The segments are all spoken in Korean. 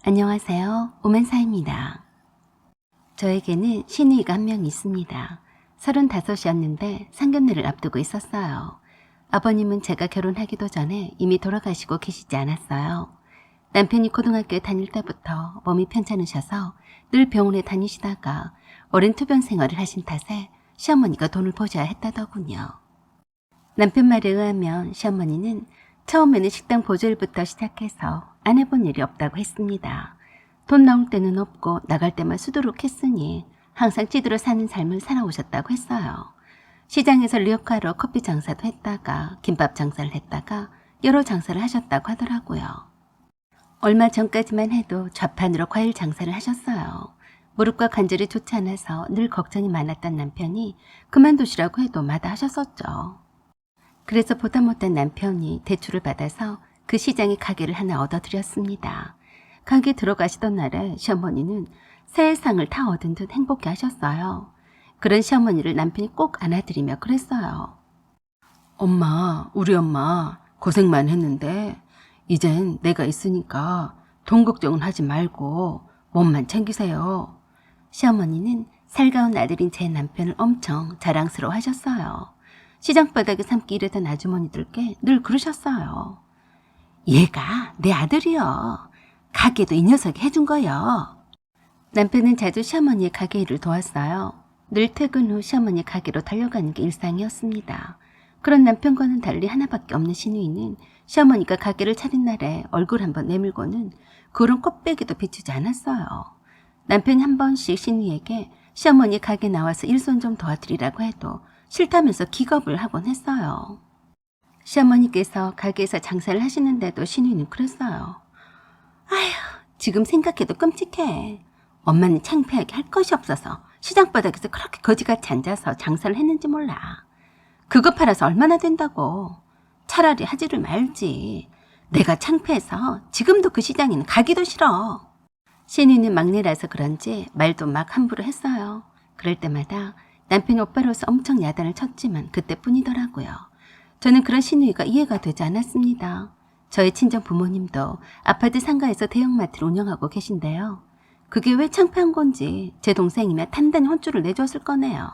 안녕하세요. 오만사입니다. 저에게는 시누이가 한 명 있습니다. 35이었는데 상견례를 앞두고 있었어요. 아버님은 제가 결혼하기도 전에 이미 돌아가시고 계시지 않았어요. 남편이 고등학교에 다닐 때부터 몸이 편찮으셔서 늘 병원에 다니시다가 오랜 투병 생활을 하신 탓에 시어머니가 돈을 보셔야 했다더군요. 남편 말에 의하면 시어머니는 처음에는 식당 보조일부터 시작해서 안 해본 일이 없다고 했습니다. 돈 나올 때는 없고 나갈 때만 수두룩 했으니 항상 찌들어 사는 삶을 살아오셨다고 했어요. 시장에서 리어카로 커피 장사도 했다가 김밥 장사를 했다가 여러 장사를 하셨다고 하더라고요. 얼마 전까지만 해도 좌판으로 과일 장사를 하셨어요. 무릎과 관절이 좋지 않아서 늘 걱정이 많았던 남편이 그만두시라고 해도 마다하셨었죠. 그래서 보다 못한 남편이 대출을 받아서 그 시장에 가게를 하나 얻어드렸습니다. 가게 들어가시던 날에 시어머니는 세상을 다 얻은 듯 행복해 하셨어요. 그런 시어머니를 남편이 꼭 안아드리며 그랬어요. 엄마, 우리 엄마 고생만 했는데 이젠 내가 있으니까 돈 걱정은 하지 말고 몸만 챙기세요. 시어머니는 살가운 아들인 제 남편을 엄청 자랑스러워 하셨어요. 시장바닥에 삶기 일하던 아주머니들께 늘 그러셨어요. 얘가 내 아들이요. 가게도 이 녀석이 해준 거요. 남편은 자주 시어머니의 가게 일을 도왔어요. 늘 퇴근 후 시어머니 가게로 달려가는 게 일상이었습니다. 그런 남편과는 달리 하나밖에 없는 시누이는 시어머니가 가게를 차린 날에 얼굴 한번 내밀고는 그런 꽃배기도 비추지 않았어요. 남편이 한 번씩 시누이에게 시어머니 가게 나와서 일손 좀 도와드리라고 해도 싫다면서 기겁을 하곤 했어요. 시어머니께서 가게에서 장사를 하시는데도 시누이는 그랬어요. 아휴, 지금 생각해도 끔찍해. 엄마는 창피하게 할 것이 없어서 시장바닥에서 그렇게 거지같이 앉아서 장사를 했는지 몰라. 그거 팔아서 얼마나 된다고. 차라리 하지를 말지. 내가 창피해서 지금도 그 시장에는 가기도 싫어. 시누이는 막내라서 그런지 말도 막 함부로 했어요. 그럴 때마다 남편이 오빠로서 엄청 야단을 쳤지만 그때뿐이더라고요. 저는 그런 시누이가 이해가 되지 않았습니다. 저의 친정 부모님도 아파트 상가에서 대형마트를 운영하고 계신데요. 그게 왜 창피한 건지 제 동생이면 단단히 혼쭐을 내줬을 거네요.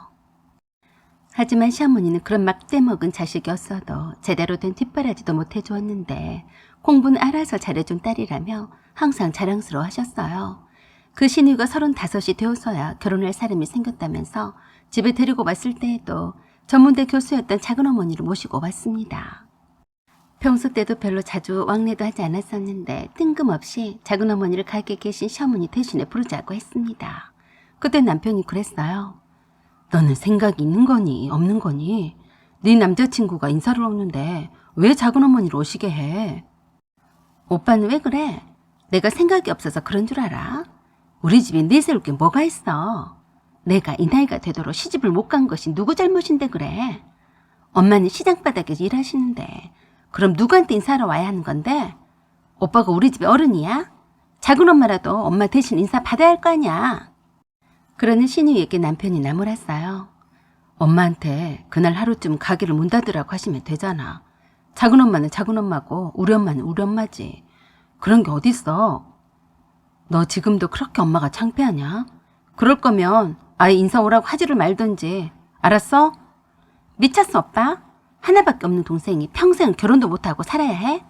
하지만 시어머니는 그런 막대먹은 자식이었어도 제대로 된 뒷바라지도 못해주었는데 공부는 알아서 잘해준 딸이라며 항상 자랑스러워 하셨어요. 그 시누이가 35이 되어서야 결혼할 사람이 생겼다면서 집에 데리고 왔을 때에도 전문대 교수였던 작은어머니를 모시고 왔습니다. 평소 때도 별로 자주 왕래도 하지 않았었는데 뜬금없이 작은어머니를 가게에 계신 시어머니 대신에 부르자고 했습니다. 그때 남편이 그랬어요. 너는 생각이 있는 거니 없는 거니? 네 남자친구가 인사를 오는데 왜 작은어머니를 오시게 해? 오빠는 왜 그래? 내가 생각이 없어서 그런 줄 알아? 우리 집에 내세울 게 뭐가 있어? 내가 이 나이가 되도록 시집을 못 간 것이 누구 잘못인데 그래? 엄마는 시장바닥에서 일하시는데 그럼 누구한테 인사하러 와야 하는 건데? 오빠가 우리 집의 어른이야? 작은 엄마라도 엄마 대신 인사 받아야 할 거 아니야? 그러는 시누이에게 남편이 나무랐어요. 엄마한테 그날 하루쯤 가게를 문 닫으라고 하시면 되잖아. 작은 엄마는 작은 엄마고 우리 엄마는 우리 엄마지. 그런 게 어딨어? 너 지금도 그렇게 엄마가 창피하냐? 그럴 거면 아예 인사 오라고 하지를 말던지. 알았어? 미쳤어 오빠? 하나밖에 없는 동생이 평생 결혼도 못하고 살아야 해?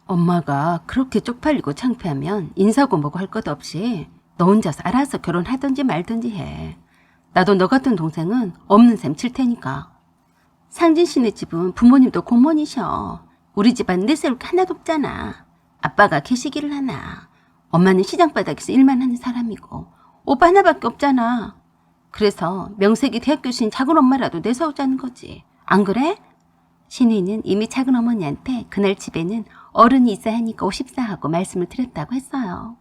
엄마가 그렇게 쪽팔리고 창피하면 인사고 뭐고 할 것 없이 너 혼자서 알아서 결혼하든지 말든지 해. 나도 너 같은 동생은 없는 셈 칠 테니까. 상진 씨네 집은 부모님도 공무원이셔. 우리 집안 내세울 게 하나도 없잖아. 아빠가 개시기를 하나. 엄마는 시장바닥에서 일만 하는 사람이고 오빠 하나밖에 없잖아. 그래서 명색이 대학 교수인 작은 엄마라도 내세우자는 거지. 안 그래? 시누이는 이미 작은 어머니한테 그날 집에는 어른이 있어야 하니까 오십사 하고 말씀을 드렸다고 했어요.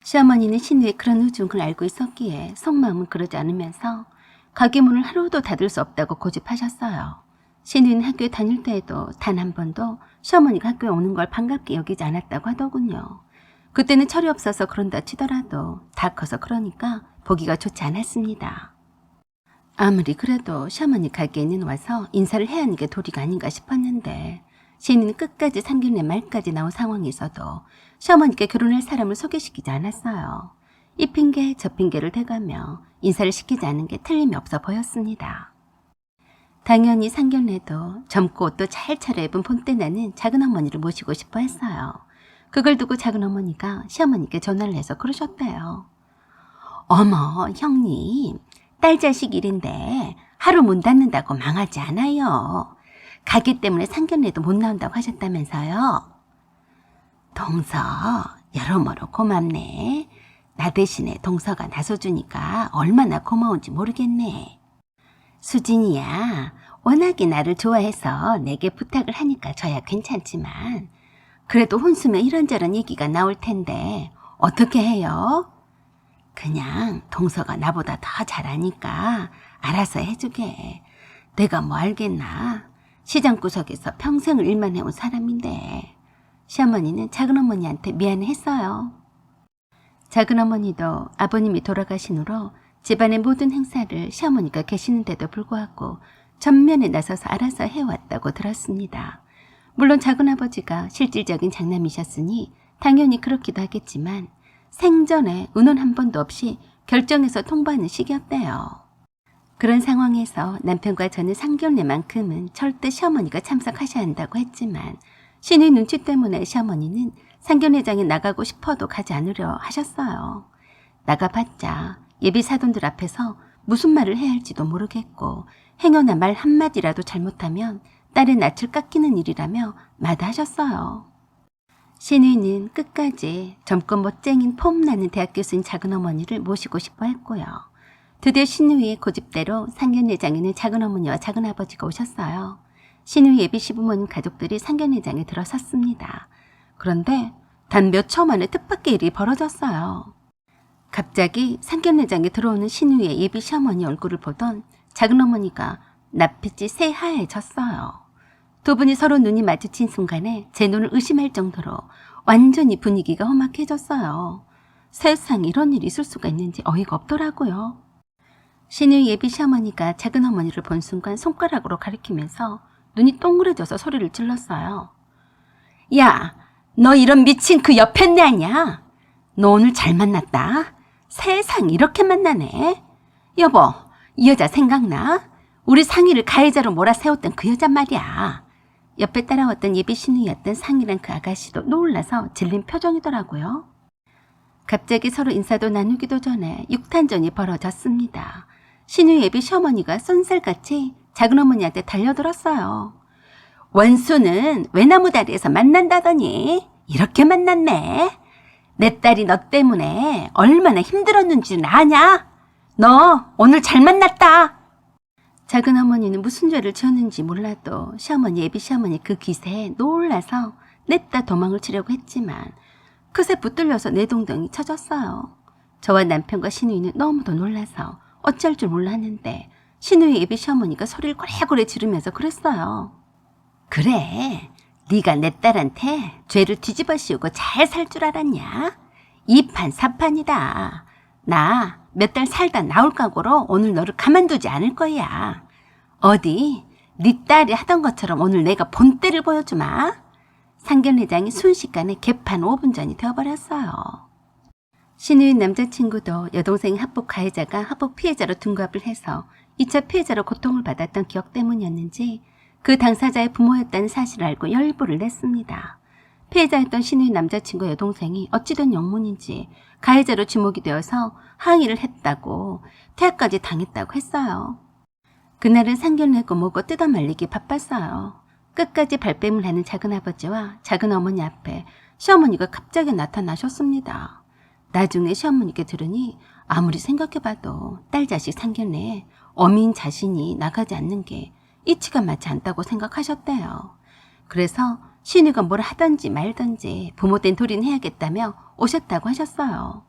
시어머니는 시누이의 그런 우중을 알고 있었기에 속마음은 그러지 않으면서 가게 문을 하루도 닫을 수 없다고 고집하셨어요. 시누이는 학교에 다닐 때에도 단 한 번도 시어머니가 학교에 오는 걸 반갑게 여기지 않았다고 하더군요. 그때는 철이 없어서 그런다 치더라도 다 커서 그러니까 보기가 좋지 않았습니다. 아무리 그래도 시어머니 가게에는 와서 인사를 해야 하는 게 도리가 아닌가 싶었는데 신이는 끝까지 상견례 말까지 나온 상황에서도 시어머니께 결혼할 사람을 소개시키지 않았어요. 이 핑계 저 핑계를 대가며 인사를 시키지 않은 게 틀림이 없어 보였습니다. 당연히 상견례도 젊고 옷도 잘 차려입은 본때 나는 작은어머니를 모시고 싶어 했어요. 그걸 두고 작은어머니가 시어머니께 전화를 해서 그러셨대요. 어머, 형님, 딸 자식 일인데 하루 문 닫는다고 망하지 않아요. 가게 때문에 상견례도 못 나온다고 하셨다면서요. 동서, 여러모로 고맙네. 나 대신에 동서가 나서주니까 얼마나 고마운지 모르겠네. 수진이야, 워낙에 나를 좋아해서 내게 부탁을 하니까 저야 괜찮지만 그래도 혼수면 이런저런 얘기가 나올 텐데 어떻게 해요? 그냥 동서가 나보다 더 잘하니까 알아서 해주게. 내가 뭐 알겠나. 시장구석에서 평생을 일만 해온 사람인데. 시어머니는 작은어머니한테 미안했어요. 작은어머니도 아버님이 돌아가신 후로 집안의 모든 행사를 시어머니가 계시는데도 불구하고 전면에 나서서 알아서 해왔다고 들었습니다. 물론 작은아버지가 실질적인 장남이셨으니 당연히 그렇기도 하겠지만 생전에 의논 한 번도 없이 결정해서 통보하는 시기였대요. 그런 상황에서 남편과 저는 상견례만큼은 절대 시어머니가 참석하셔야 한다고 했지만 신의 눈치 때문에 시어머니는 상견례장에 나가고 싶어도 가지 않으려 하셨어요. 나가봤자 예비 사돈들 앞에서 무슨 말을 해야 할지도 모르겠고 행여나 말 한마디라도 잘못하면 딸의 낯을 깎이는 일이라며 마다하셨어요. 신의는 끝까지 젊고 멋쟁인 폼나는 대학 교수인 작은어머니를 모시고 싶어 했고요. 드디어 신의의 고집대로 상견례장에는 작은어머니와 작은아버지가 오셨어요. 신의 예비 시부모님 가족들이 상견례장에 들어섰습니다. 그런데 단 몇 초 만에 뜻밖의 일이 벌어졌어요. 갑자기 상견례장에 들어오는 신의의 예비 시어머니 얼굴을 보던 작은어머니가 낯빛이 새하얘졌어요. 두 분이 서로 눈이 마주친 순간에 제 눈을 의심할 정도로 완전히 분위기가 험악해졌어요. 세상에 이런 일이 있을 수가 있는지 어이가 없더라고요. 신의 예비 시어머니가 작은어머니를 본 순간 손가락으로 가리키면서 눈이 동그래져서 소리를 질렀어요. 야, 너 이런 미친 그 옆에 애 아니야? 너 오늘 잘 만났다. 세상 이렇게 만나네. 여보, 이 여자 생각나? 우리 상의를 가해자로 몰아세웠던 그 여자 말이야. 옆에 따라왔던 예비 신우였던 상이란 그 아가씨도 놀라서 질린 표정이더라고요. 갑자기 서로 인사도 나누기도 전에 육탄전이 벌어졌습니다. 신우 예비 시어머니가 쏜살같이 작은어머니한테 달려들었어요. 원수는 외나무 다리에서 만난다더니 이렇게 만났네. 내 딸이 너 때문에 얼마나 힘들었는지는 아냐? 너 오늘 잘 만났다. 작은어머니는 무슨 죄를 지었는지 몰라도 시어머니 예비 시어머니 그 기세에 놀라서 냅다 도망을 치려고 했지만 그새 붙들려서 내동댕이 쳐졌어요. 저와 남편과 신우이는 너무도 놀라서 어쩔 줄 몰랐는데 신우이 예비 시어머니가 소리를 고래고래 지르면서 그랬어요. 그래, 네가 내 딸한테 죄를 뒤집어 씌우고 잘 살 줄 알았냐? 이판 사판이다. 나 몇 달 살다 나올 각오로 오늘 너를 가만두지 않을 거야. 어디 네 딸이 하던 것처럼 오늘 내가 본때를 보여주마. 상견례장이 순식간에 개판 5분 전이 되어버렸어요. 신우의 남자친구도 여동생 합복 가해자가 합복 피해자로 둔갑을 해서 2차 피해자로 고통을 받았던 기억 때문이었는지 그 당사자의 부모였다는 사실을 알고 열불을 냈습니다. 피해자였던 신우의 남자친구 여동생이 어찌된 영문인지 가해자로 지목이 되어서 항의를 했다고 퇴학까지 당했다고 했어요. 그날은 상견례고 뭐고 뜯어말리기 바빴어요. 끝까지 발뺌을 하는 작은아버지와 작은어머니 앞에 시어머니가 갑자기 나타나셨습니다. 나중에 시어머니께 들으니 아무리 생각해봐도 딸 자식 상견례에 어미인 자신이 나가지 않는 게 이치가 맞지 않다고 생각하셨대요. 그래서 신우가 뭘 하든지 말든지 부모된 도리는 해야겠다며 오셨다고 하셨어요.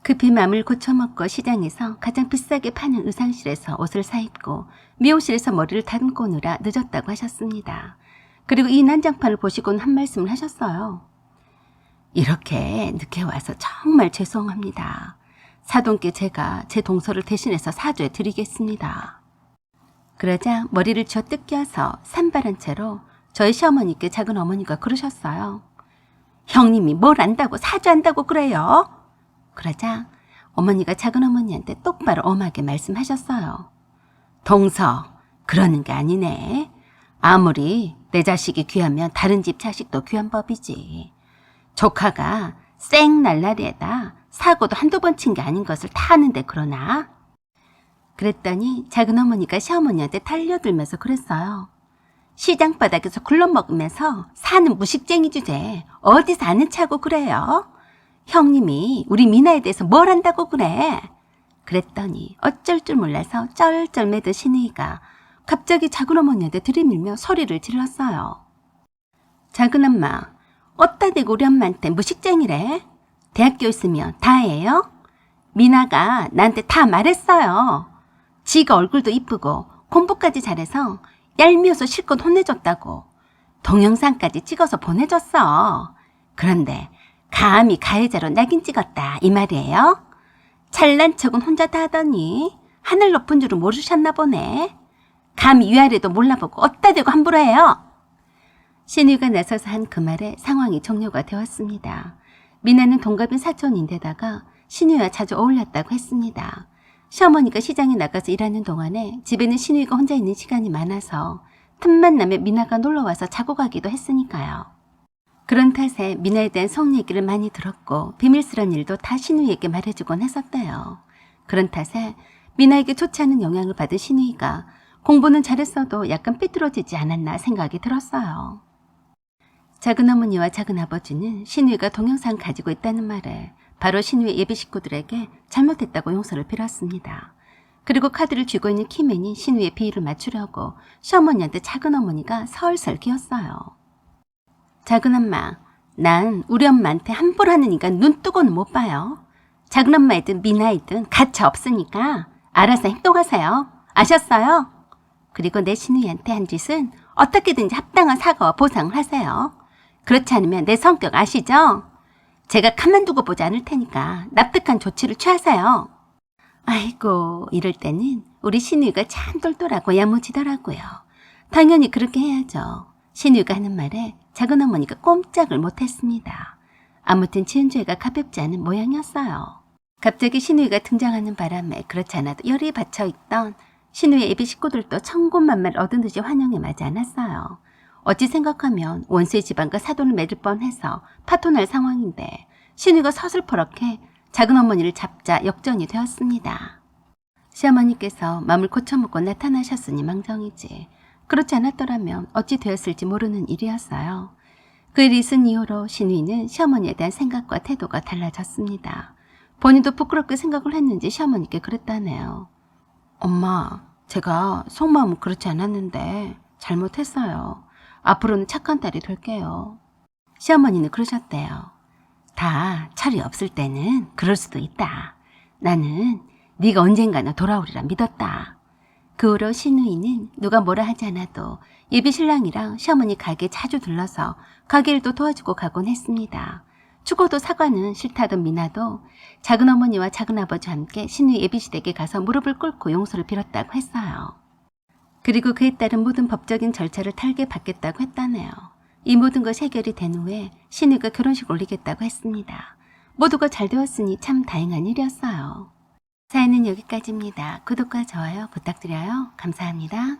급히 맘을 고쳐먹고 시장에서 가장 비싸게 파는 의상실에서 옷을 사입고 미용실에서 머리를 다듬고 오느라 늦었다고 하셨습니다. 그리고 이 난장판을 보시고는 한 말씀을 하셨어요. 이렇게 늦게 와서 정말 죄송합니다. 사돈께 제가 제 동서를 대신해서 사죄 드리겠습니다. 그러자 머리를 쥐어 뜯겨서 산발한 채로 저희 시어머니께 작은 어머니가 그러셨어요. 형님이 뭘 안다고 사죄한다고 그래요? 그러자 어머니가 작은 어머니한테 똑바로 엄하게 말씀하셨어요. 동서, 그러는 게 아니네. 아무리 내 자식이 귀하면 다른 집 자식도 귀한 법이지. 조카가 쌩 날라리에다 사고도 한두 번 친 게 아닌 것을 다 아는데 그러나? 그랬더니 작은 어머니가 시어머니한테 달려들면서 그랬어요. 시장 바닥에서 굴러먹으면서 사는 무식쟁이 주제 어디서 아는 차고 그래요? 형님이 우리 미나에 대해서 뭘 안다고 그래? 그랬더니 어쩔 줄 몰라서 쩔쩔매던 신우이가 갑자기 작은 어머니한테 들이밀며 소리를 질렀어요. 작은 엄마, 어따 대고 우리 엄마한테 무식쟁이래? 대학교 있으면 다 해요? 미나가 나한테 다 말했어요. 지가 얼굴도 이쁘고 공부까지 잘해서 얄미워서 실컷 혼내줬다고. 동영상까지 찍어서 보내줬어. 그런데 감히 가해자로 낙인 찍었다 이 말이에요? 잘난 척은 혼자 다 하더니 하늘 높은 줄은 모르셨나 보네. 감히 위아래도 몰라보고 어따 대고 함부로 해요. 신우이가 나서서 한 그 말에 상황이 종료가 되었습니다. 미나는 동갑인 사촌인데다가 신우이와 자주 어울렸다고 했습니다. 시어머니가 시장에 나가서 일하는 동안에 집에는 신우이가 혼자 있는 시간이 많아서 틈만 나면 미나가 놀러와서 자고 가기도 했으니까요. 그런 탓에 미나에 대한 속 얘기를 많이 들었고 비밀스러운 일도 다 신우이에게 말해주곤 했었대요. 그런 탓에 미나에게 좋지 않은 영향을 받은 신우이가 공부는 잘했어도 약간 삐뚤어지지 않았나 생각이 들었어요. 작은 어머니와 작은 아버지는 신우이가 동영상 가지고 있다는 말에 바로 신우이 예비 식구들에게 잘못했다고 용서를 빌었습니다. 그리고 카드를 쥐고 있는 키맨이 신우이의 비위를 맞추려고 시어머니한테 작은 어머니가 설설 기었어요. 작은 엄마, 난 우리 엄마한테 함부로 하는 인간 눈 뜨고는 못 봐요. 작은 엄마이든 미나이든 가차 없으니까 알아서 행동하세요. 아셨어요? 그리고 내 신우이한테 한 짓은 어떻게든지 합당한 사과와 보상을 하세요. 그렇지 않으면 내 성격 아시죠? 제가 가만두고 보지 않을 테니까 납득한 조치를 취하세요. 아이고, 이럴 때는 우리 신우이가 참 똘똘하고 야무지더라고요. 당연히 그렇게 해야죠. 신우이가 하는 말에 작은 어머니가 꼼짝을 못했습니다. 아무튼 지은 죄가 가볍지 않은 모양이었어요. 갑자기 신우이가 등장하는 바람에 그렇지 않아도 열이 받쳐있던 신우이의 예비 식구들도 천군만마를 얻은 듯이 환영에 맞지 않았어요. 어찌 생각하면 원수의 집안과 사돈을 맺을 뻔해서 파토날 상황인데 신우이가 서슬퍼렇게 작은 어머니를 잡자 역전이 되었습니다. 시어머니께서 마음을 고쳐먹고 나타나셨으니 망정이지 그렇지 않았더라면 어찌 되었을지 모르는 일이었어요. 그 일이 있은 이후로 신우이는 시어머니에 대한 생각과 태도가 달라졌습니다. 본인도 부끄럽게 생각을 했는지 시어머니께 그랬다네요. 엄마, 제가 속마음은 그렇지 않았는데 잘못했어요. 앞으로는 착한 딸이 될게요. 시어머니는 그러셨대요. 다 철이 없을 때는 그럴 수도 있다. 나는 네가 언젠가는 돌아오리라 믿었다. 그 후로 신우이는 누가 뭐라 하지 않아도 예비 신랑이랑 시어머니 가게에 자주 들러서 가게 일도 도와주고 가곤 했습니다. 죽어도 사과는 싫다던 미나도 작은 어머니와 작은 아버지와 함께 신우이 예비시댁에 가서 무릎을 꿇고 용서를 빌었다고 했어요. 그리고 그에 따른 모든 법적인 절차를 달게 받겠다고 했다네요. 이 모든 것이 해결이 된 후에 신우이가 결혼식 올리겠다고 했습니다. 모두가 잘 되었으니 참 다행한 일이었어요. 사연은 여기까지입니다. 구독과 좋아요 부탁드려요. 감사합니다.